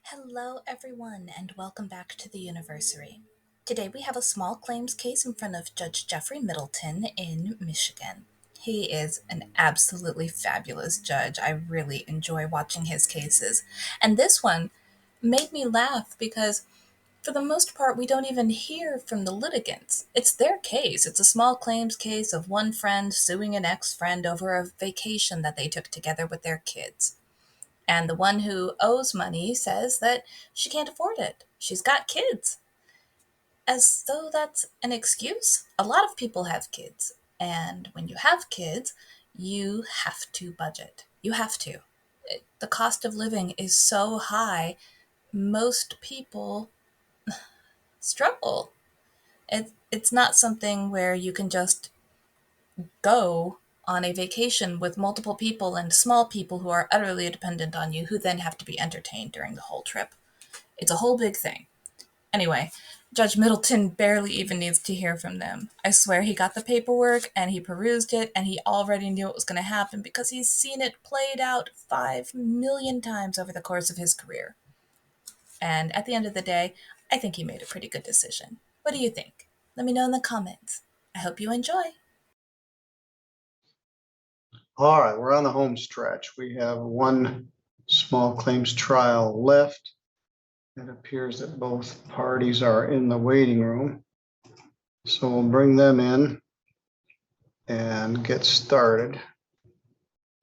Hello, everyone, and welcome back to the Universary. Today we have a small claims case in front of Judge Jeffrey Middleton in Michigan. He is an absolutely fabulous judge. I really enjoy watching his cases. And this one made me laugh because, for the most part, we don't even hear from the litigants. It's their case. It's a small claims case of one friend suing an ex friend over a vacation that they took together with their kids. And the one who owes money says that she can't afford it. She's got kids. As though that's an excuse. A lot of people have kids. And when you have kids, you have to budget. You have to. The cost of living is so high, most people struggle. It's not something where you can just go on a vacation with multiple people and small people who are utterly dependent on you, who then have to be entertained during the whole trip. It's a whole big thing. Anyway, Judge Middleton barely even needs to hear from them. I swear he got the paperwork and he perused it and he already knew what was going to happen because he's seen it played out 5 million times over the course of his career. And at the end of the day, I think he made a pretty good decision. What do you think? Let me know in the comments. I hope you enjoy. All right, we're on the home stretch. We have one small claims trial left. It appears that both parties are in the waiting room. So we'll bring them in and get started.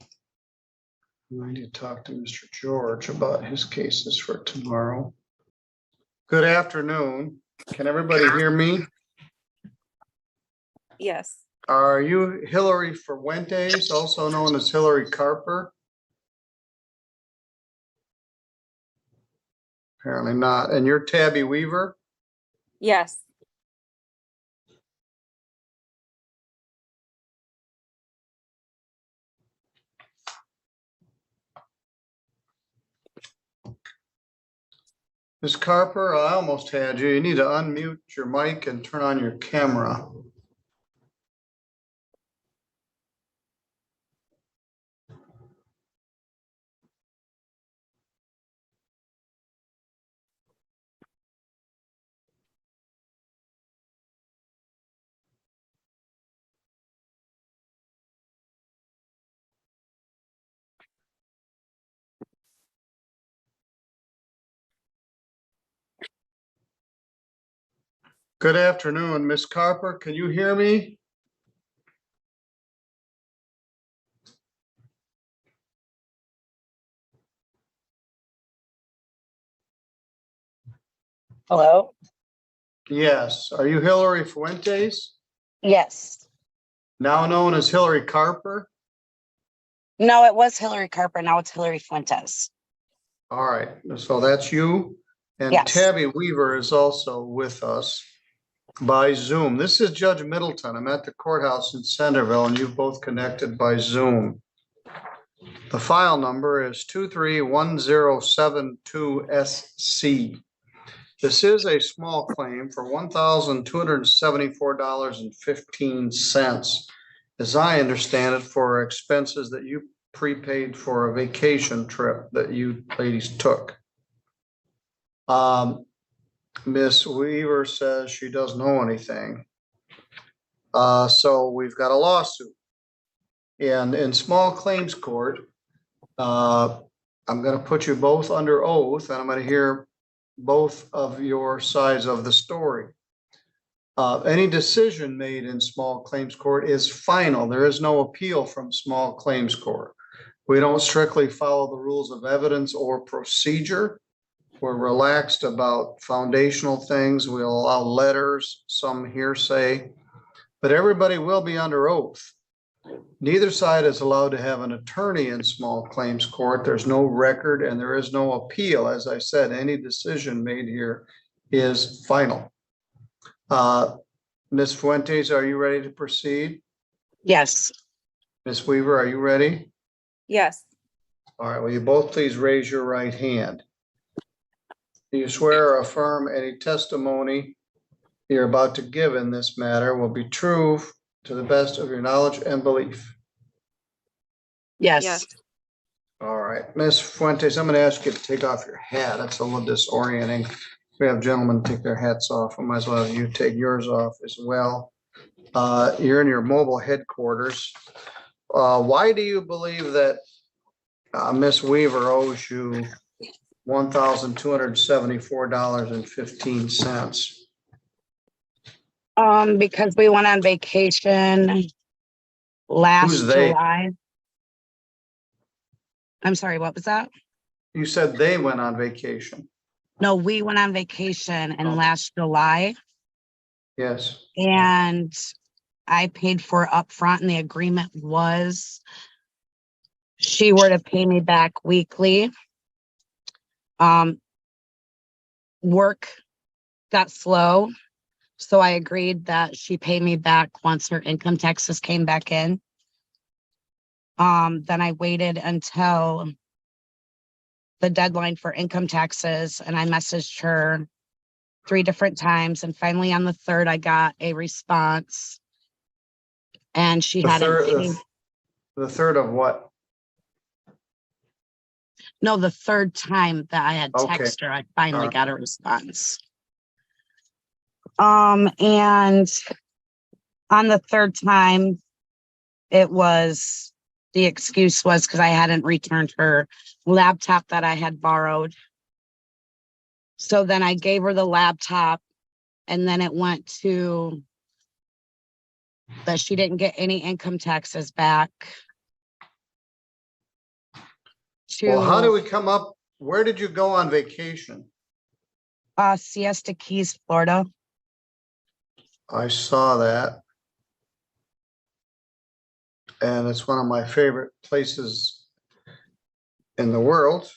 I need to talk to Mr. George about his cases for tomorrow. Good afternoon. Can everybody hear me? Yes. Are you Hillary Fuentes, also known as Hillary Carper? Apparently not. And you're Tabby Weaver? Yes. Ms. Carper, I almost had you. You need to unmute your mic and turn on your camera. Good afternoon, Ms. Carper. Can you hear me? Hello? Yes. Are you Hillary Fuentes, Yes. now known as Hillary Carper? No, it was Hillary Carper. Now it's Hillary Fuentes. All right. So that's you. And Yes. Tabby Weaver is also with us by Zoom. This is Judge Middleton. I'm at the courthouse in Centerville, and you've both connected by Zoom. The file number is 231072SC. This is a small claim for $1,274.15, as I understand it, for expenses that you prepaid for a vacation trip that you ladies took. Miss Weaver says she doesn't know anything. So we've got a lawsuit. And in small claims court, I'm going to put you both under oath, and I'm going to hear both of your sides of the story. Any decision made in small claims court is final. There is no appeal from small claims court. We don't strictly follow the rules of evidence or procedure. We're relaxed about foundational things. We'll allow letters, some hearsay, but everybody will be under oath. Neither side is allowed to have an attorney in small claims court. There's no record and there is no appeal. As I said, any decision made here is final. Ms. Fuentes, are you ready to proceed? Yes. Ms. Weaver, are you ready? Yes. All right, will you both please raise your right hand? Do you swear or affirm any testimony you're about to give in this matter will be true to the best of your knowledge and belief? Yes. Yes. All right, Ms. Fuentes, I'm gonna ask you to take off your hat. That's a little disorienting. We have gentlemen take their hats off. We might as well have you take yours off as well. You're in your mobile headquarters. Why do you believe that Ms. Weaver owes you $1,274.15? Because we went on vacation last Who's they? July. I'm sorry, what was that? You said they went on vacation. No, we went on vacation in Oh. last July Yes. and I paid for upfront, and the agreement was she were to pay me back weekly. Work got slow, so I agreed that she pay me back once her income taxes came back in. Then I waited until the deadline for income taxes, and I messaged her 3 different times, and finally on the 3rd I got a response, and she hadn't paid. The third of what? No, the 3rd time that I had Okay. texted her, I finally Alright. got a response. And on the 3rd time, the excuse was because I hadn't returned her laptop that I had borrowed. So then I gave her the laptop, and then it went to that she didn't get any income taxes back. Well, how do To we come up? Where did you go on vacation? Siesta Keys, Florida. I saw that. And it's one of my favorite places in the world.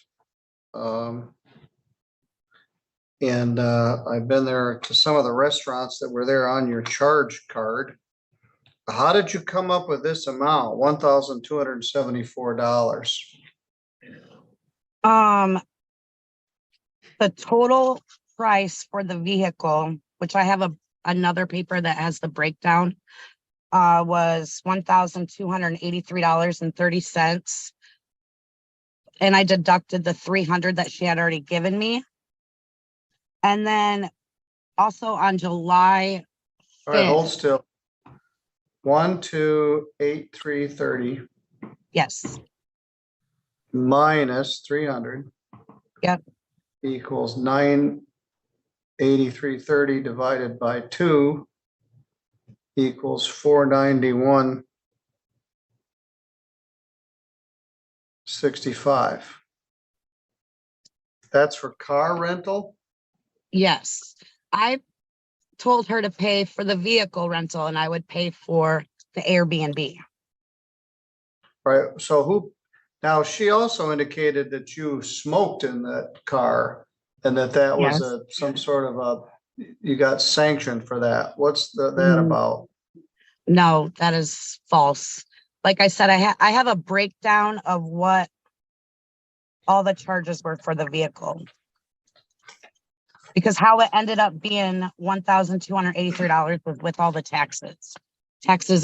I've been there to some of the restaurants that were there on your charge card. How did you come up with this amount, $1,274? The total price for the vehicle, which I have another paper that has the breakdown, was $1,283.30. And I deducted the $300 that she had already given me. And then also on July 5th. All right, hold still. 1,283.30 Yes. minus 300. Yep. Equals 983.30 divided by 2 equals 491.65. That's for car rental? Yes. I told her to pay for the vehicle rental and I would pay for the Airbnb. Right, so now she also indicated that you smoked in that car and that was Yes. some sort of you got sanctioned for that. What's that Mm. about? No, that is false. Like I said, I have a breakdown of what all the charges were for the vehicle. Because how it ended up being $1,283 was with all the taxes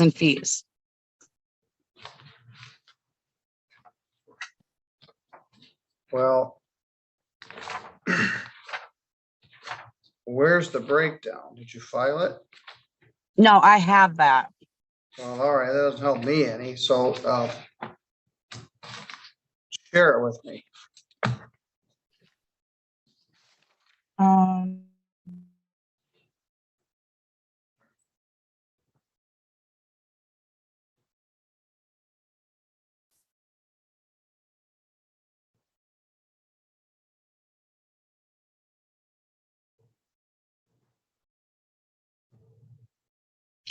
and fees. Well, where's the breakdown? Did you file it? No, I have that. Well, all right, that doesn't help me any, so share it with me.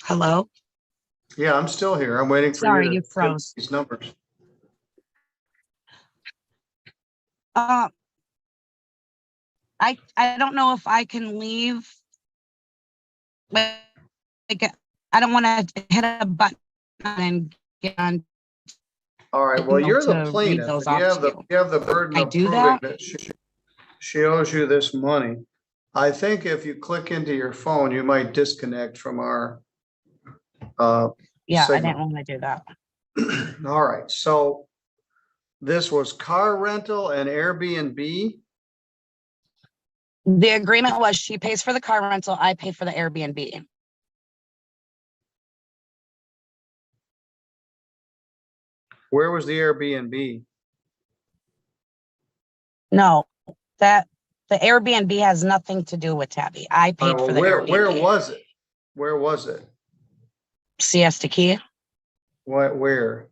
Hello? Yeah, I'm still here. I'm waiting for Sorry, you you to give froze. these numbers. I don't know if I can leave. Like, I don't want to hit a button and get on. All right, well, you're the To read plaintiff, those and off to you have the burden I of do proving that? that she owes you this money. I think if you click into your phone, you might disconnect from our Yeah, I signal. didn't want to do that. All right, so this was car rental and Airbnb? The agreement was she pays for the car rental, I pay for the Airbnb. Where was the Airbnb? No, that the Airbnb has nothing to do with Tabby. I paid for the Airbnb. Where was it? Where was it? Siesta Key. What, where?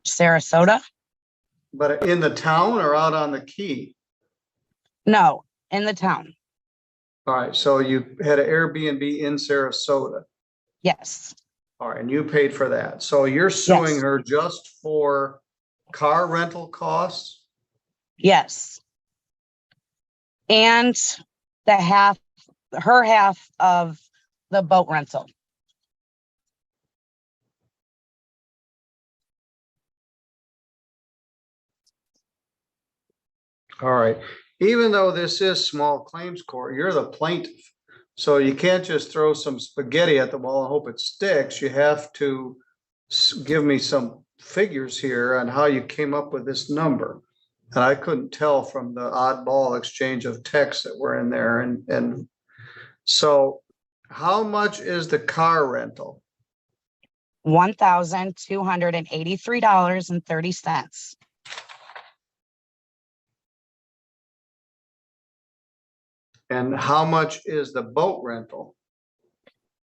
Sarasota. But in the town or out on the key? No, in the town. All right, so you had an Airbnb in Sarasota. Yes. All right, and you paid for that. So you're suing Yes. her just for car rental costs? Yes. And her half of the boat rental. All right, even though this is small claims court, you're the plaintiff. So you can't just throw some spaghetti at the wall and hope it sticks. You have to give me some figures here on how you came up with this number. And I couldn't tell from the oddball exchange of texts that were in there. And so how much is the car rental? $1,283.30. And how much is the boat rental?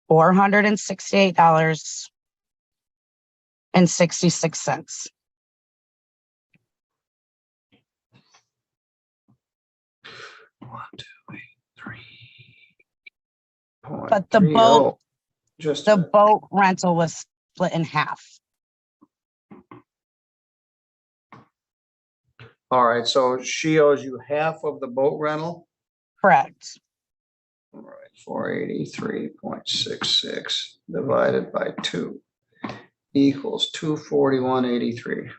$468.66. One, two, eight, three. But the boat, just the boat rental was split in half. all right. So she owes you half of the boat rental. Correct. All right, 483.66 divided by 2 equals 241.83.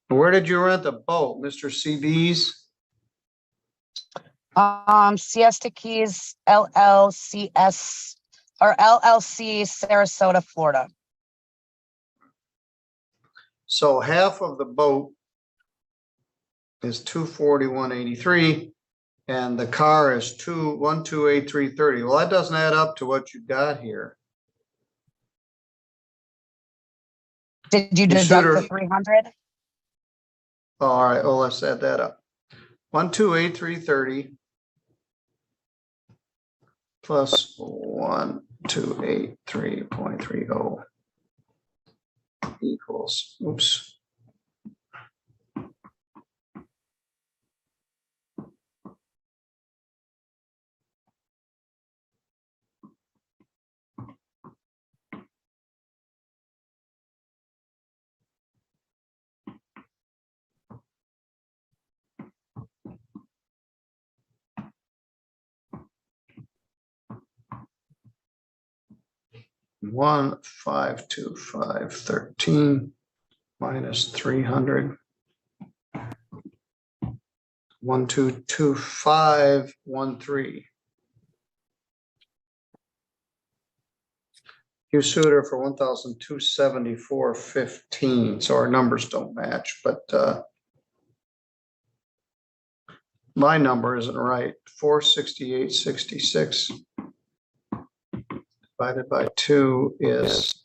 Where did you rent the boat, Mr. CB's? Siesta Keys LLCS or LLC, Sarasota, Florida. So half of the boat is 241.83, and the car is 128.330. Well, that doesn't add up to what you got here. Did you You deduct should the have- 300? All right, well, let's add that up. 128.330 plus 128.330 equals, oops. $1,525.13 minus 300. 1,225.13. You sued her for 1,274.15. So our numbers don't match, but my number isn't right. 468.66 divided by 2 is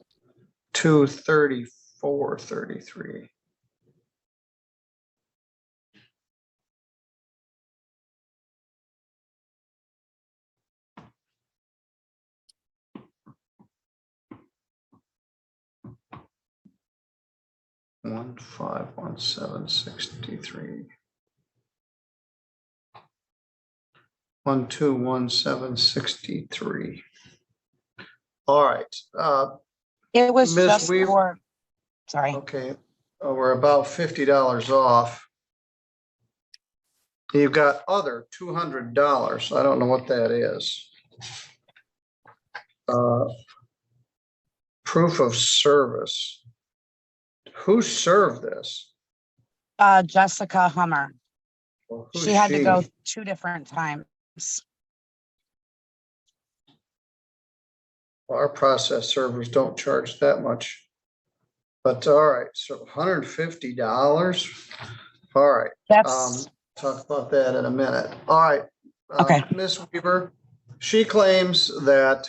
234.33. $1,517.63. 1,217.63. All right. It was Ms. just Weaver- for, sorry. Okay, we're about $50 off. You've got other $200. I don't know what that is. Proof of service. Who served this? Jessica Hummer. Well, who's She had to go 2 different times. Our process servers don't charge that much. But all right, so $150. All right. That's Talk about that in a minute. All right. okay. Ms. Weaver, she claims that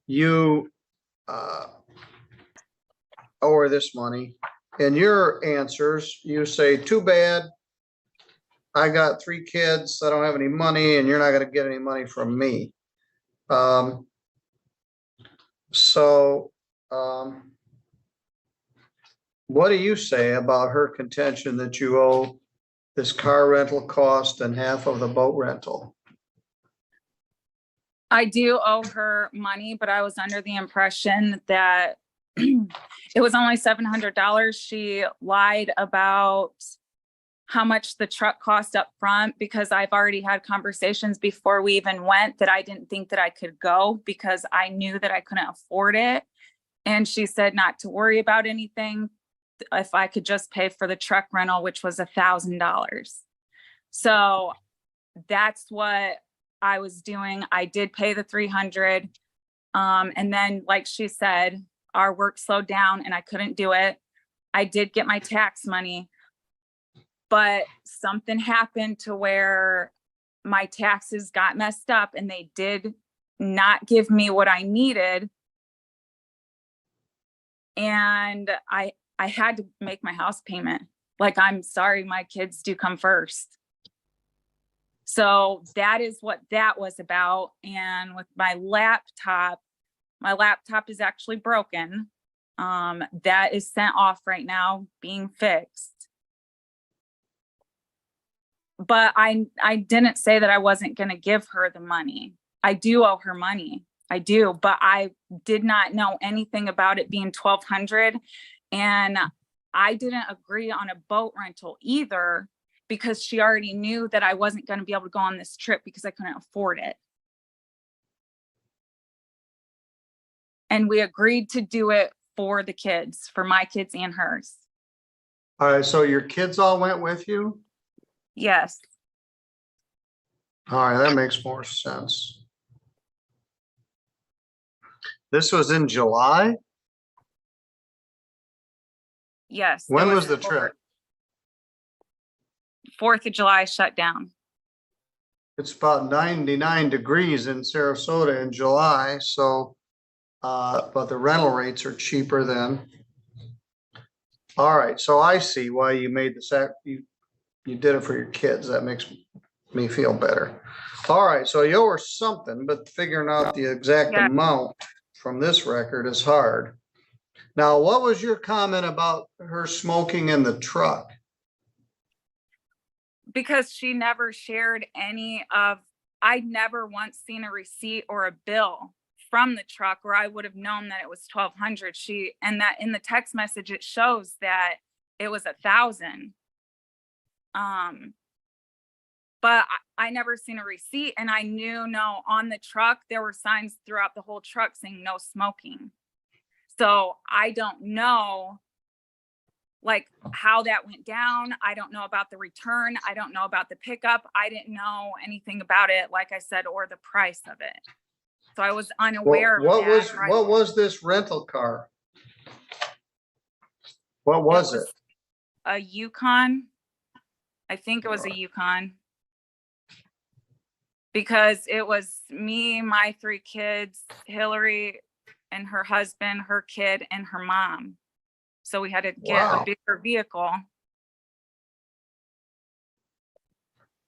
you owe her this money. In your answers, you say, too bad. I got 3 kids. I don't have any money and you're not going to get any money from me. What do you say about her contention that you owe this car rental cost and half of the boat rental? I do owe her money, but I was under the impression that it was only $700. She lied about how much the truck cost up front because I've already had conversations before we even went that I didn't think that I could go because I knew that I couldn't afford it. And she said not to worry about anything if I could just pay for the truck rental, which was $1,000. So that's what I was doing. I did pay the $300. And then, like she said, our work slowed down and I couldn't do it. I did get my tax money, but something happened to where my taxes got messed up and they did not give me what I needed. And I had to make my house payment. Like, I'm sorry, my kids do come first. So that is what that was about. And with my laptop is actually broken. That is sent off right now, being fixed. But I didn't say that I wasn't going to give her the money. I do owe her money. I do, but I did not know anything about it being $1,200. And I didn't agree on a boat rental either because she already knew that I wasn't going to be able to go on this trip because I couldn't afford it. And we agreed to do it for the kids, for my kids and hers. All right, so your kids all went with you? Yes. All right, that makes more sense. This was in July? Yes. When was the trip? 4th of July shut down. It's about 99 degrees in Sarasota in July, so, but the rental rates are cheaper then. All right, so I see why you made you did it for your kids. That makes me feel better. All right, so you owe her something, but figuring out the exact amount from this record is hard. Now, what was your comment about her smoking in the truck? Because she never shared I'd never once seen a receipt or a bill from the truck where I would have known that it was $1,200. And that in the text message, it shows that it was $1,000. But I never seen a receipt, and I knew on the truck, there were signs throughout the whole truck saying no smoking. So I don't know like how that went down. I don't know about the return. I don't know about the pickup. I didn't know anything about it, like I said, or the price of it. So I was unaware of that. What was this rental car? What was it? A Yukon. I think it was a Yukon. Because it was me, my 3 kids, Hillary and her husband, her kid, and her mom. So we had to get a bigger vehicle.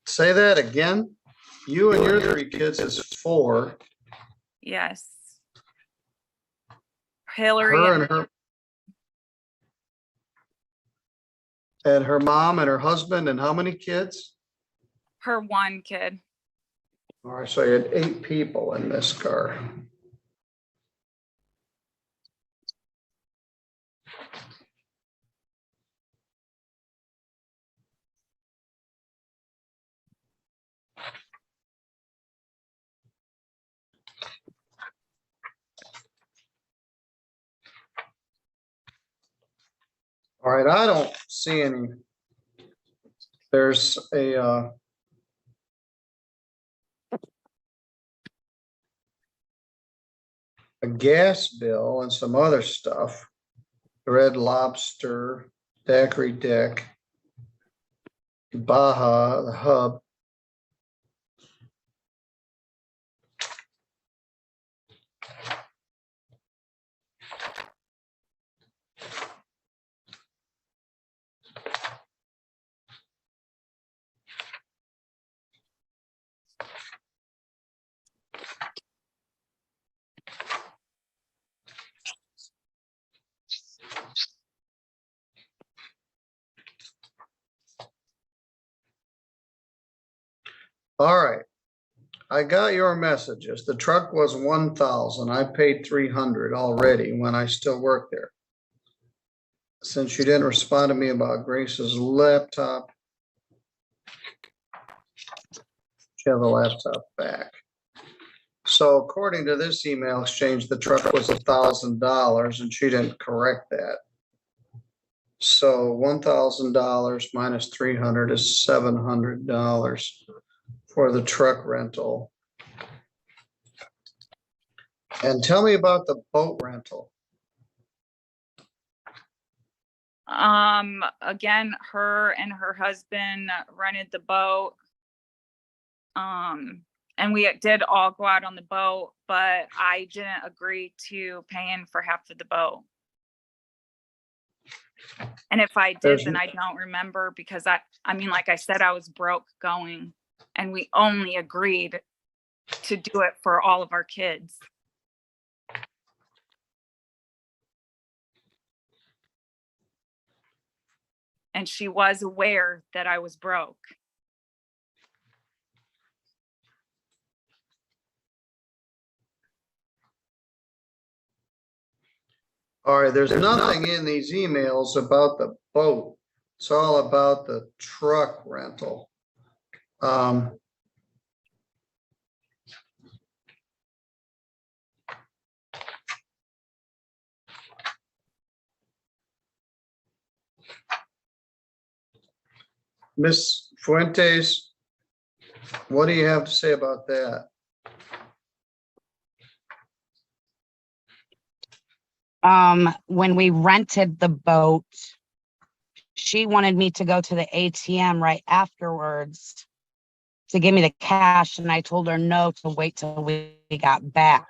Say that again. You and your 3 kids is 4. Yes. Hillary and her mom and her husband, and how many kids? Her 1 kid. All right, so you had 8 people in this car. All right, I don't see any. There's a a gas bill and some other stuff. Red Lobster, Daiquiri Deck, Baja, the Hub. All right. I got your messages. The truck was 1,000. I paid 300 already when I still work there. Since you didn't respond to me about Grace's laptop, she have the laptop back. So according to this email exchange, the truck was $1,000 and she didn't correct that. So $1,000 minus 300 is $700 for the truck rental. And tell me about the boat rental. Again, her and her husband rented the boat. And we did all go out on the boat, but I didn't agree to paying for half of the boat. And if I did, then I don't remember, because I mean, like I said, I was broke going, and we only agreed to do it for all of our kids. And she was aware that I was broke. All right, there's nothing in these emails about the boat. It's all about the truck rental. Miss Fuentes, what do you have to say about that? When we rented the boat, she wanted me to go to the ATM right afterwards to give me the cash, and I told her no, to wait till we got back.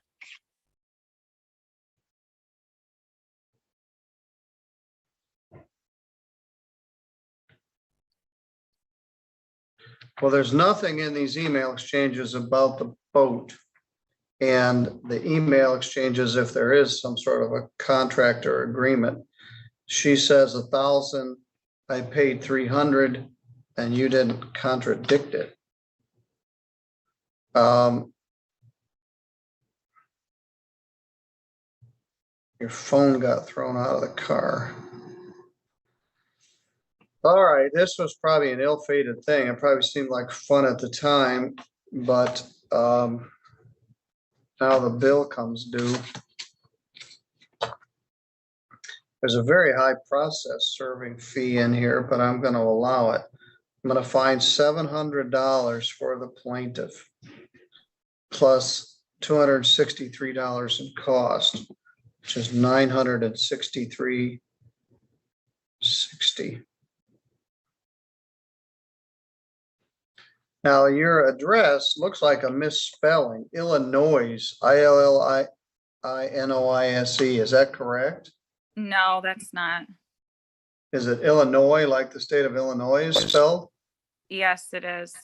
Well, there's nothing in these email exchanges about the boat. And the email exchanges, if there is some sort of a contract or agreement, she says 1,000, I paid 300, and you didn't contradict it. Your phone got thrown out of the car. All right, this was probably an ill-fated thing. It probably seemed like fun at the time, but now the bill comes due. There's a very high process serving fee in here, but I'm going to allow it. I'm going to find $700 for the plaintiff, plus $263 in cost, which is $963.60. Now, your address looks like a misspelling, Illinois, Illinoise. Is that correct? No, that's not. Is it Illinois, like the state of Illinois is spelled? Yes, it is.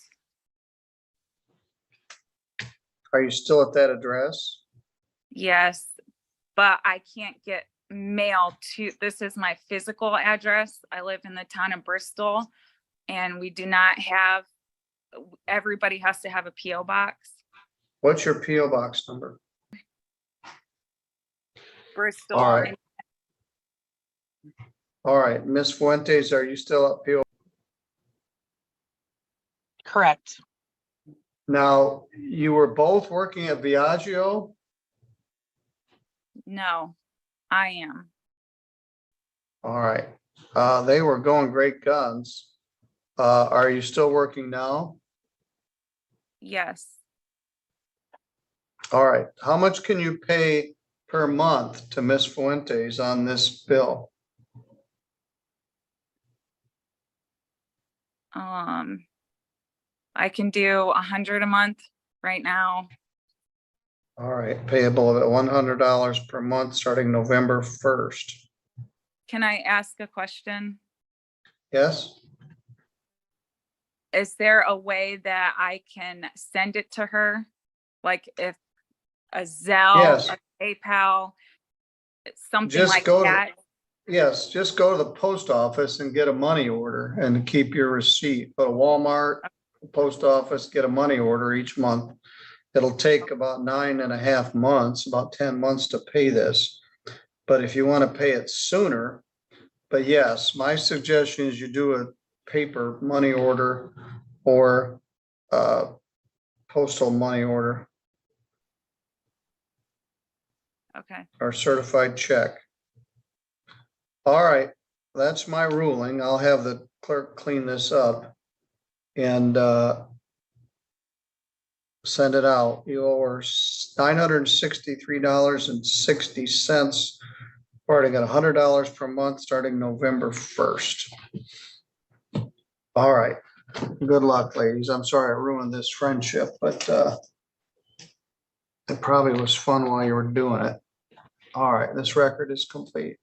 Are you still at that address? Yes, but I can't get mail to, this is my physical address. I live in the town of Bristol, and we do not have, everybody has to have a PO box. What's your PO box number? Bristol. All right. All right, Miss Fuentes, are you still at PO? Correct. Now, you were both working at Viaggio? No, I am. All right. They were going great guns. Are you still working now? Yes. All right. How much can you pay per month to Miss Fuentes on this bill? I can do 100 a month right now. All right, payable at $100 per month starting November 1st. Can I ask a question? Yes? Is there a way that I can send it to her? Like if a Zelle, Yes. a PayPal, something Just like go to- that? Yes, just go to the post office and get a money order and keep your receipt. Go to Walmart, post office, get a money order each month. It'll take about 9.5 months, about 10 months to pay this. But if you want to pay it sooner, but yes, my suggestion is you do a paper money order or postal money order Okay. or certified check. All right, that's my ruling. I'll have the clerk clean this up and send it out. You owe her $963.60, starting at $100 per month, starting November 1st. All right, good luck, ladies. I'm sorry I ruined this friendship, but it probably was fun while you were doing it. All right, this record is complete.